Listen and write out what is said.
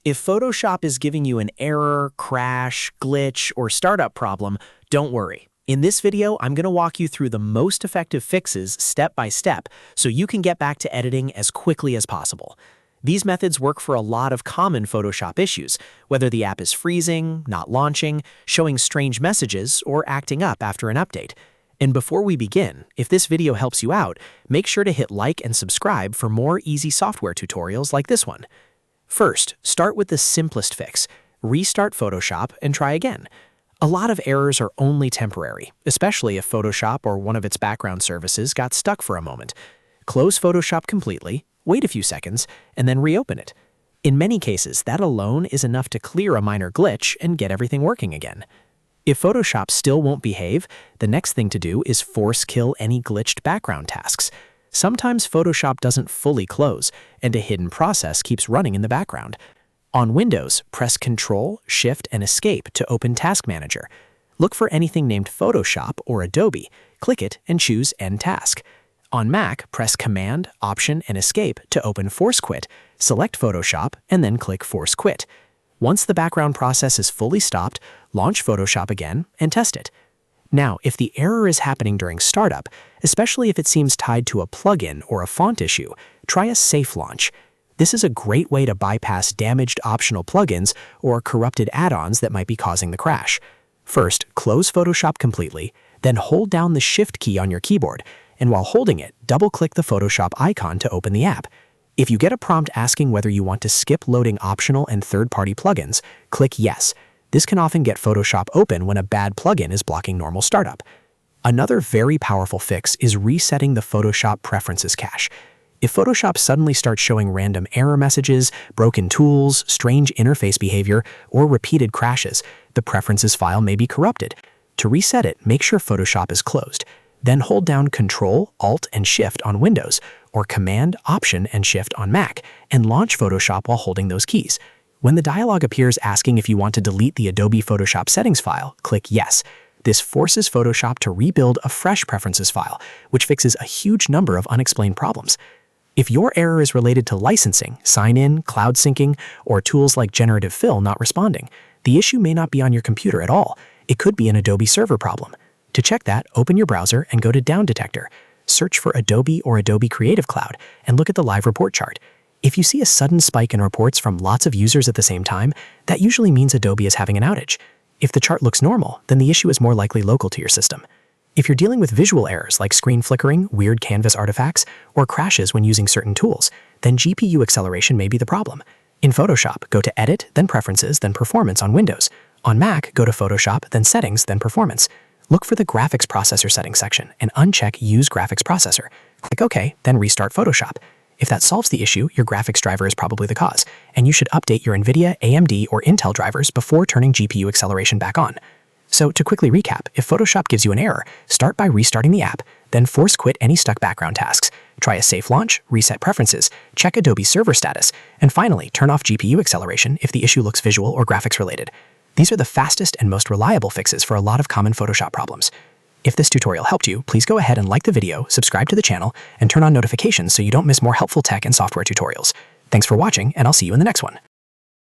If Photoshop is giving you an error, crash, glitch, or startup problem, don't worry. In this video, I'm going to walk you through the most effective fixes step by step so you can get back to editing as quickly as possible. These methods work for a lot of common Photoshop issues, whether the app is freezing, not launching, showing strange messages, or acting up after an update. And before we begin, if this video helps you out, make sure to hit like and subscribe for more easy software tutorials like this one. First, start with the simplest fix. Restart Photoshop and try again. A lot of errors are only temporary, especially if Photoshop or one of its background services got stuck for a moment. Close Photoshop completely, wait a few seconds, and then reopen it. In many cases, that alone is enough to clear a minor glitch and get everything working again. If Photoshop still won't behave, the next thing to do is force kill any glitched background tasks. Sometimes Photoshop doesn't fully close, and a hidden process keeps running in the background. On Windows, press Ctrl, Shift, and Escape to open Task Manager. Look for anything named Photoshop or Adobe, click it, and choose End Task. On Mac, press Command, Option, and Escape to open Force Quit, select Photoshop, and then click Force Quit. Once the background process is fully stopped, launch Photoshop again and test it. Now, if the error is happening during startup, especially if it seems tied to a plugin or a font issue, try a safe launch. This is a great way to bypass damaged optional plugins or corrupted add-ons that might be causing the crash. First, close Photoshop completely, then hold down the Shift key on your keyboard, and while holding it, double-click the Photoshop icon to open the app. If you get a prompt asking whether you want to skip loading optional and third-party plugins, click Yes. This can often get Photoshop open when a bad plugin is blocking normal startup. Another very powerful fix is resetting the Photoshop Preferences cache. If Photoshop suddenly starts showing random error messages, broken tools, strange interface behavior, or repeated crashes, the Preferences file may be corrupted. To reset it, make sure Photoshop is closed. Then hold down Ctrl, Alt, and Shift on Windows, or Command, Option, and Shift on Mac, and launch Photoshop while holding those keys. When the dialog appears asking if you want to delete the Adobe Photoshop settings file, click Yes. This forces Photoshop to rebuild a fresh Preferences file, which fixes a huge number of unexplained problems. If your error is related to licensing, sign-in, cloud syncing, or tools like Generative Fill not responding, the issue may not be on your computer at all. It could be an Adobe server problem. To check that, open your browser and go to Down Detector. Search for Adobe or Adobe Creative Cloud and look at the live report chart. If you see a sudden spike in reports from lots of users at the same time, that usually means Adobe is having an outage. If the chart looks normal, then the issue is more likely local to your system. If you're dealing with visual errors like screen flickering, weird canvas artifacts, or crashes when using certain tools, then GPU acceleration may be the problem. In Photoshop, go to Edit, then Preferences, then Performance on Windows. On Mac, go to Photoshop, then Settings, then Performance. Look for the Graphics Processor Settings section and uncheck Use Graphics Processor. Click OK, then restart Photoshop. If that solves the issue, your graphics driver is probably the cause, and you should update your NVIDIA, AMD, or Intel drivers before turning GPU acceleration back on. So to quickly recap, if Photoshop gives you an error, start by restarting the app, then force quit any stuck background tasks, try a safe launch, reset preferences, check Adobe server status, and finally turn off GPU acceleration if the issue looks visual or graphics related. These are the fastest and most reliable fixes for a lot of common Photoshop problems. If this tutorial helped you, please go ahead and like the video, subscribe to the channel, and turn on notifications so you don't miss more helpful tech and software tutorials. Thanks for watching, and I'll see you in the next one.